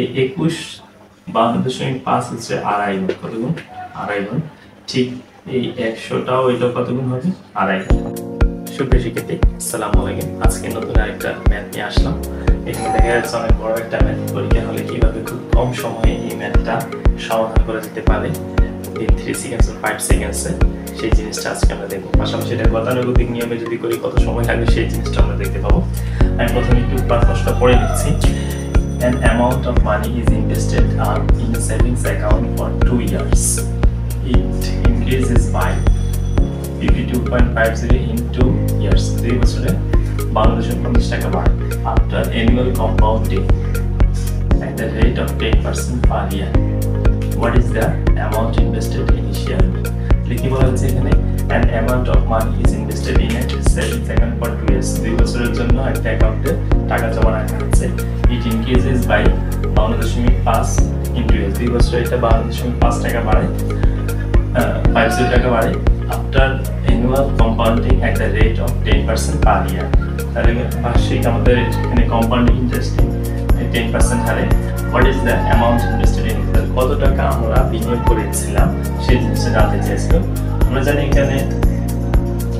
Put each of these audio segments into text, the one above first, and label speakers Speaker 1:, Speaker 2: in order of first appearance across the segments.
Speaker 1: এই 21 52.5 হচ্ছে আড়াই গুণ, কত গুণ? আড়াই গুণ। ঠিক এই 100টাও এটা কত গুণ হবে? আড়াই গুণ। সুপ্রিয় শিক্ষার্থী, আসসালামু আলাইকুম। আজকে নতুন আরেকটা ম্যাথ নিয়ে আসলাম। এখানে দেখা যাচ্ছে অনেক বড় একটা ম্যাথ, পরীক্ষা হলে কিভাবে খুব কম সময়ে এই ম্যাথটা সমাধান করা যেতে পারে 3 সেকেন্ডস ও 5 সেকেন্ডসে, সেই জিনিসটা আজকে আমরা দেখবো। পাশাপাশি এটা গতানুগতিক নিয়মে যদি করি কত সময় লাগে সেই জিনিসটা আমরা দেখতে পাবো। আমি প্রথমে একটু প্রশ্নটা পড়ে নিচ্ছি। An amount of money is invested in a savings account for 2 years. It increases by 52.50 in 2 years. 2 বছরে 52.50 টাকা বাড়ে। After annual compounding at the rate of 10% per year, what is the amount invested initially? লিখি বলা হচ্ছে এখানে an amount of money is invested in a savings account for 2 years. 2 বছরের জন্য একটা অ্যাকাউন্টে টাকা জমা রাখা হচ্ছে। It increases by 52.5 in 2 years. 2 বছরে এটা 52.5 টাকা বাড়ে, 50 টাকা বাড়ে। After annual compounding at the rate of 10% per year. তাহলে বার্ষিক আমাদের এখানে কম্পাউন্ডিং ইন্টারেস্ট 10% হারে what is the amount invested in? কত টাকা আমরা বিনিয়োগ করেছিলাম সেই জিনিসটা জানতে চাইছিল। আমরা জানি এখানে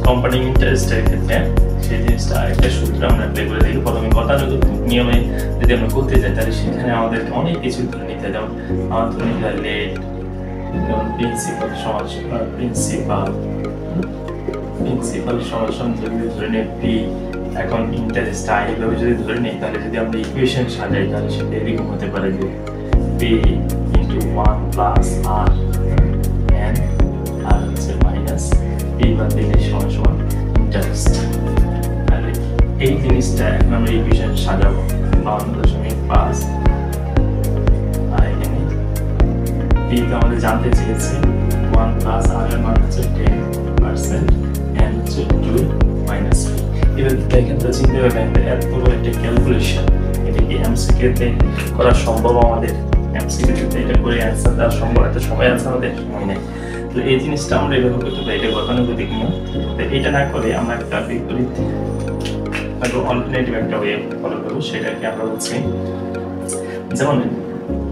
Speaker 1: কম্পাউন্ডিং ইন্টারেস্টের ক্ষেত্রে সেই জিনিসটা একটা সূত্র আমরা অ্যাপ্লাই করে দেখি। প্রথমে গতানুগতিক নিয়মে যদি আমরা করতে যাই তাহলে সেখানে আমাদেরকে অনেক কিছু ধরে নিতে হয়। যেমন আমার ধরে নিতে হয় লেট, যেমন প্রিন্সিপাল সমান যদি ধরে নেই পি, এখন ইন্টারেস্ট আই, এভাবে যদি ধরে নেই তাহলে যদি আমরা ইকুয়েশন সাজাই তাহলে সেটা এরকম হতে পারে যে পি ইন্টু 1 প্লাস আর এন, আর হচ্ছে মাইনাস পি বা দিলে সমান সমান ইন্টারেস্ট। তাহলে এই জিনিসটা এখন আমরা ইকুয়েশন সাজাবো 52.5। আর এখানে পি কে আমাদের জানতে চেয়েছে 1 প্লাস আর এর মান হচ্ছে 10%, এন হচ্ছে 2 মাইনাস পি। এবার দেখেন তো, চিন্তা করবেন এত বড় একটা ক্যালকুলেশন, এটা কি এমসিকিউতে করা সম্ভব? আমাদের এমসিকিউতে এটা করে অ্যান্সার দেওয়া সম্ভব? এত সময় আছে আমাদের? সময় নেই। তো এই জিনিসটা আমরা এভাবে করতে পারি, এটা গতানুগতিক নিয়ম। তো এটা না করে আমরা একটা বিপরীত অল্টারনেটিভ একটা ওয়ে ফলো করবো, সেটাকে আমরা বলছি, যেমন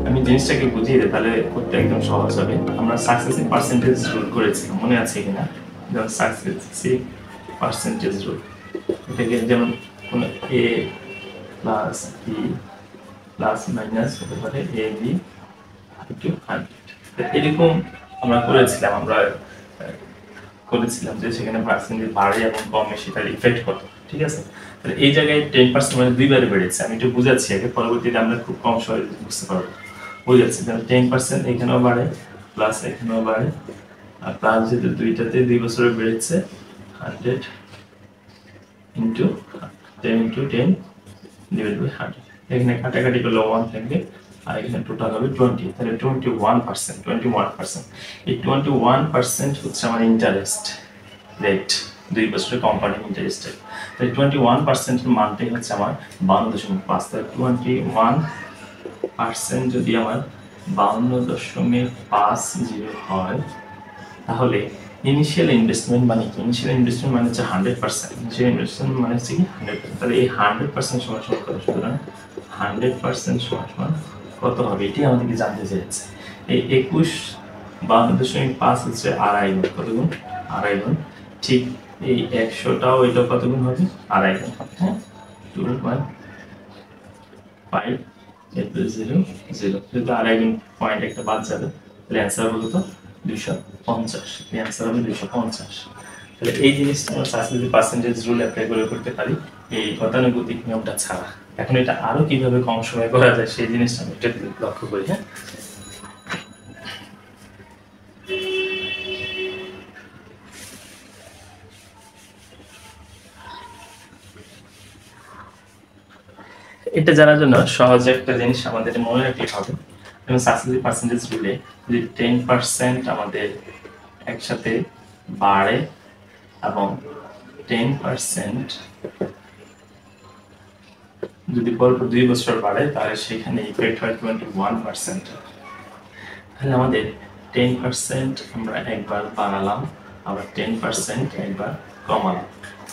Speaker 1: আমি জিনিসটাকে বুঝিয়ে দিই তাহলে করতে একদম সহজ হবে। আমরা সাকসেসিভ পার্সেন্টেজ রুল করেছিলাম, মনে আছে কিনা? যেমন সাকসেসিভ পার্সেন্টেজ রুল, এটাকে যেমন কোনো এ প্লাস বি প্লাস মাইনাস হতে পারে এ বি টু 100। এরকম আমরা করেছিলাম যে সেখানে পার্সেন্টেজ বাড়ে এবং কমে সেটার ইফেক্ট কত, ঠিক আছে? তাহলে এই জায়গায় 10% মানে দুইবারে বেড়েছে। আমি একটু বুঝাচ্ছি আগে, পরবর্তীতে আমরা খুব কম সহজে বুঝতে পারবো। বুঝাচ্ছি, তাহলে 10% এখানেও বাড়ে প্লাস এখানেও বাড়ে, আর প্লাস যেহেতু দুইটাতে 2 বছরে বেড়েছে 100 ইন্টু 10 ইন্টু 10 ডিভাইড বাই 100। এখানে কাটাকাটি করলে 1 থাকবে আর এখানে টোটাল হবে 20, তাহলে 21%। এই 21% হচ্ছে আমার ইন্টারেস্ট রেট 2 বছরের কম্পাউন্ডিং ইন্টারেস্ট রেট। তাহলে 21% এর মানটাই হচ্ছে আমার 52.5। তাহলে 21% যদি আমার 52.50 হয় তাহলে ইনিশিয়াল ইনভেস্টমেন্ট মানে কি? ইনিশিয়াল ইনভেস্টমেন্ট মানে হচ্ছে 100%। ইনিশিয়াল ইনভেস্টমেন্ট মানে হচ্ছে কি 100%। তাহলে এই 100% সমান সমান কত? সুতরাং 100% সমান সমান কত হবে? এটি আমাদেরকে জানতে চাইছে। এই 22.5 হচ্ছে আড়াই গুণ, কত গুণ? আড়াই গুণ। ঠিক এই 100টাও এটা কত গুণ হবে? আড়াই গুণ। হ্যাঁ, 2.5 যেহেতু আড়াই গুণ পয়েন্ট একটা বাদ যাবে, তাহলে অ্যান্সার হলো তো 250। অ্যান্সার হবে 250। তাহলে এই জিনিসটা আমরা সাকসেসিভ পার্সেন্টেজ রুল অ্যাপ্লাই করে করতে পারি এই গতানুগতিক নিয়মটা ছাড়া। এখন এটা আরো কিভাবে কম সময়ে করা যায় সেই জিনিসটা আমি একটু লক্ষ্য করি। হ্যাঁ, এটা জানার জন্য সহজে একটা জিনিস আমাদের মনে রাখতে হবে। যেমন সাকসেসিভ পার্সেন্টেজ রুলে যদি 10% আমাদের একসাথে বাড়ে এবং 10% যদি পরপর 2 বছর বাড়ে তাহলে সেখানে ইফেক্ট হয় 21%। তাহলে আমাদের 10% আমরা একবার বাড়ালাম, আবার 10% একবার কমালাম,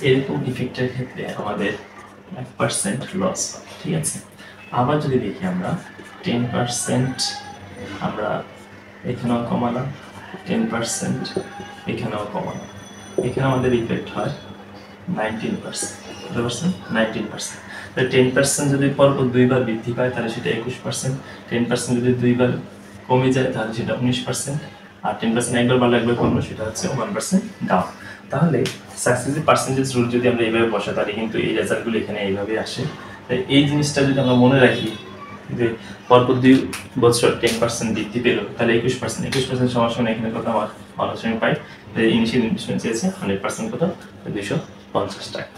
Speaker 1: এরকম ইফেক্টের ক্ষেত্রে আমাদের 1% লস। ঠিক আছে, আবার যদি দেখি আমরা 10% আমরা এখানেও কমালাম, 10% এখানেও কমালাম, এখানে আমাদের ইফেক্ট হয় 19%, 19%। তাহলে 10% যদি পরপর দুইবার বৃদ্ধি পায় তাহলে সেটা 21%, 10% যদি দুইবার কমে যায় তাহলে সেটা 19%, আর 10% একবার বাড়লে একবার কমলো সেটা হচ্ছে 1% ডাউন। তাহলে সাকসেসিভ পার্সেন্টেজ রুল যদি আমরা এইভাবে বসাই তাহলে কিন্তু এই রেজাল্টগুলো এখানে এইভাবে আসে। তাই এই জিনিসটা যদি আমরা মনে রাখি যে পরপর 2 বছর 10% বৃদ্ধি পেল তাহলে 21% সমান এখানে কত আমার মানুষের পাই, ইনিশিয়াল ইনভেস্টমেন্ট চেয়েছে 100% কত 250 টাকা।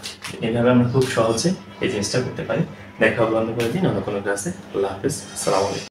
Speaker 1: এইভাবে আমরা খুব সহজে এই জিনিসটা করতে পারি। দেখা হবে অন্য কোনো দিন অন্য কোনো ক্লাসে। আল্লাহ হাফিজ, আসসালামু আলাইকুম।